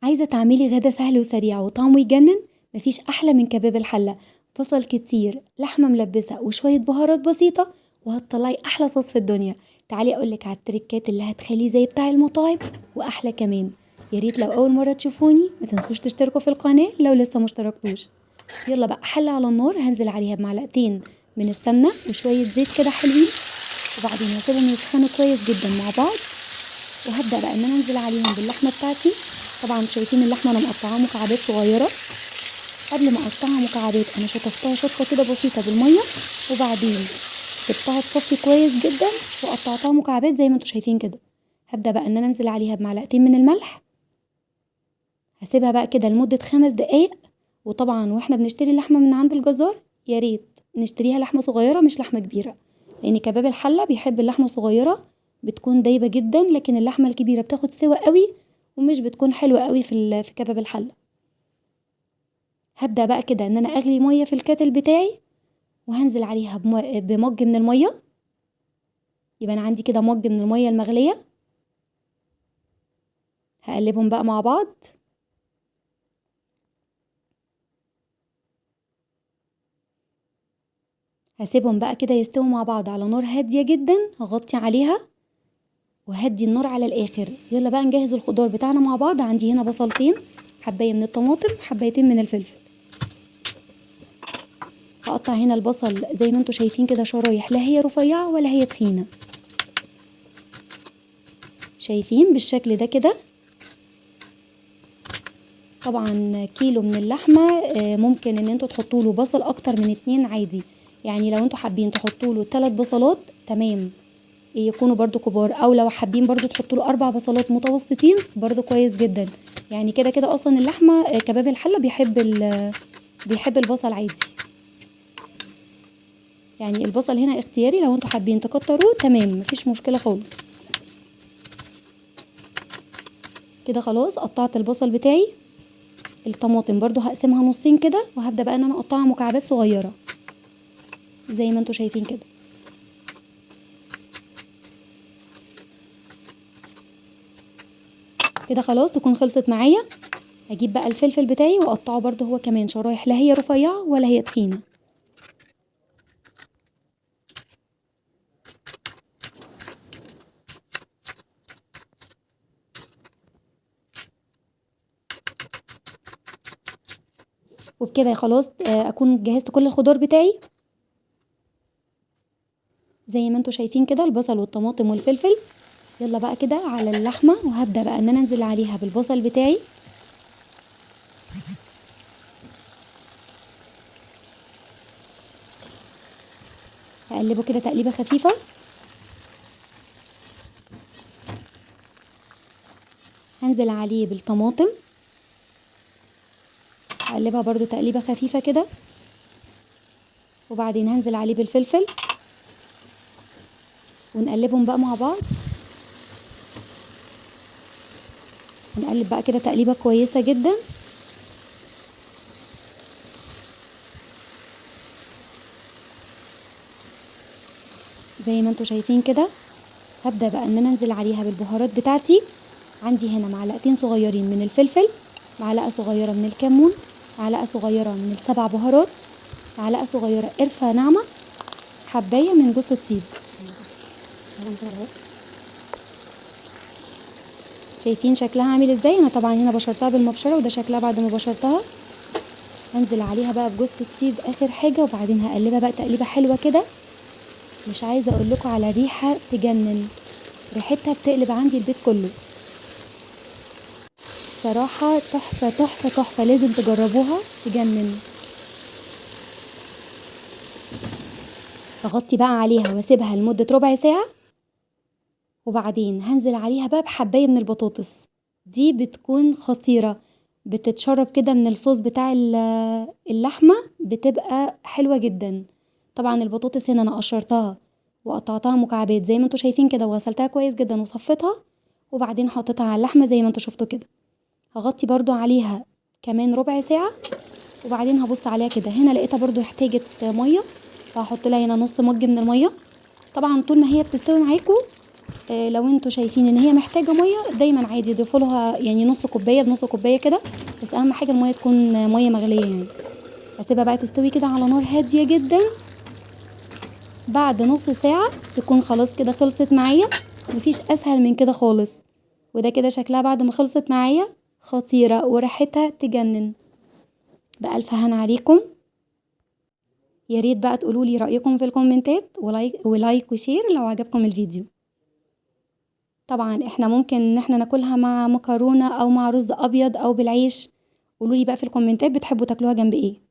عايزة تعملي غدا سهل وسريع وطعمه يجنن؟ مفيش أحلى من كباب الحلة. بصل كتير، لحمة ملبسة وشوية بهارات بسيطة، وهتطلعي أحلى صوص في الدنيا. تعالي أقولك على التركات اللي هتخليه زي بتاع المطاعم وأحلى كمان. ياريت لو أول مرة تشوفوني متنسوش تشتركوا في القناة لو لسه مشتركتوش. يلا بقى حلة على النار، هنزل عليها بمعلقتين من السمنة وشوية زيت كده حلوين، وبعدين هسيبهم يسخنوا كويس جدا مع بعض. وهبدأ بقى ان انا انزل عليهم باللحمة بتاعتي. طبعا شايفين اللحمة انا مقطعاها مكعبات صغيرة. قبل ما اقطعها مكعبات انا شطفتها شطفة كده بسيطة بالمية، وبعدين سبتها تصفي كويس جدا وقطعتها مكعبات زي ما انتوا شايفين كده. هبدأ بقى ان انا انزل عليها بمعلقتين من الملح. هسيبها بقى كده لمدة 5 دقايق. وطبعا واحنا بنشتري اللحمة من عند الجزار ياريت نشتريها لحمة صغيرة مش لحمة كبيرة، لان كباب الحلة بيحب اللحمة صغيرة، بتكون دايبة جدا، لكن اللحمة الكبيرة بتاخد سوا قوي ومش بتكون حلوة قوي في كباب الحلة. هبدأ بقى كده ان انا اغلي مية في الكاتل بتاعي، وهنزل عليها بمج من المية. يبقى انا عندي كده مج من المية المغلية. هقلبهم بقى مع بعض. هسيبهم بقى كده يستووا مع بعض على نار هادية جدا. هغطي عليها وهدي النار على الاخر. يلا بقى نجهز الخضار بتاعنا مع بعض. عندي هنا بصلتين، حباية من الطماطم، حبايتين من الفلفل. هقطع هنا البصل زي ما انتوا شايفين كده شرايح، لا هي رفيعة ولا هي تخينة. شايفين بالشكل ده كده. طبعا كيلو من اللحمة ممكن ان انتوا تحطوا له بصل اكتر من 2 عادي. يعني لو انتوا حابين تحطوا له 3 بصلات تمام، يكونوا برضو كبار، او لو حابين برضو تحطوا له 4 بصلات متوسطين برضو كويس جدا. يعني كده كده اصلا اللحمة كباب الحلة بيحب البصل عادي. يعني البصل هنا اختياري، لو انتوا حابين تكتروه تمام مفيش مشكلة خالص. كده خلاص قطعت البصل بتاعي. الطماطم برضو هقسمها نصين كده، وهبدأ بقى ان انا اقطعها مكعبات صغيرة زي ما انتوا شايفين كده. كده خلاص تكون خلصت معايا. هجيب بقى الفلفل بتاعي واقطعه برضو هو كمان شرايح، لا هي رفيعة ولا هي تخينة. وبكده خلاص اكون جهزت كل الخضار بتاعي زي ما انتوا شايفين كده، البصل والطماطم والفلفل. يلا بقى كده على اللحمة، وهبدأ بقى ان انا انزل عليها بالبصل بتاعي. هقلبه كده تقليبة خفيفة. هنزل عليه بالطماطم، هقلبها برضو تقليبة خفيفة كده. وبعدين هنزل عليه بالفلفل ونقلبهم بقى مع بعض. هنقلب بقى كده تقليبة كويسة جدا. زي ما انتوا شايفين كده. هبدأ بقى ان انا انزل عليها بالبهارات بتاعتي. عندي هنا معلقتين صغيرين من الفلفل، معلقة صغيرة من الكمون، معلقة صغيرة من السبع بهارات، معلقة صغيرة قرفة ناعمة، حباية من جوز الطيب. شايفين شكلها عامل ازاي؟ انا طبعا هنا بشرتها بالمبشرة، وده شكلها بعد ما بشرتها. هنزل عليها بقى بجوز الطيب اخر حاجة، وبعدين هقلبها بقى تقليبة حلوة كده. مش عايزة اقول لكم على ريحة تجنن، ريحتها بتقلب عندي البيت كله. صراحة تحفة تحفة تحفة، لازم تجربوها تجنن. اغطي بقى عليها واسيبها لمدة ربع ساعة، وبعدين هنزل عليها بقى بحباية من البطاطس. دي بتكون خطيرة، بتتشرب كده من الصوص بتاع اللحمة، بتبقى حلوة جدا. طبعا البطاطس هنا انا قشرتها وقطعتها مكعبات زي ما انتوا شايفين كده، وغسلتها كويس جدا وصفيتها، وبعدين حطيتها على اللحمة زي ما انتوا شفتوا كده. هغطي برضو عليها كمان ربع ساعة، وبعدين هبص عليها كده. هنا لقيتها برضو احتاجت مية، فهحط لها هنا نص مج من المية. طبعا طول ما هي بتستوي معاكم لو انتوا شايفين ان هي محتاجة مية دايما عادي ضيفوا لها يعني نص كوباية بنص كوباية كده، بس اهم حاجة المية تكون مية مغلية يعني. هسيبها بقى تستوي كده على نار هادية جدا. بعد نص ساعة تكون خلاص كده خلصت معايا. مفيش اسهل من كده خالص. وده كده شكلها بعد ما خلصت معايا. خطيرة وريحتها تجنن. بألف هنا عليكم. يا ريت بقى تقولولي رأيكم في الكومنتات، ولايك وشير لو عجبكم الفيديو. طبعا احنا ممكن ان احنا ناكلها مع مكرونة او مع رز ابيض او بالعيش. قولولي بقى في الكومنتات بتحبوا تاكلوها جنب ايه.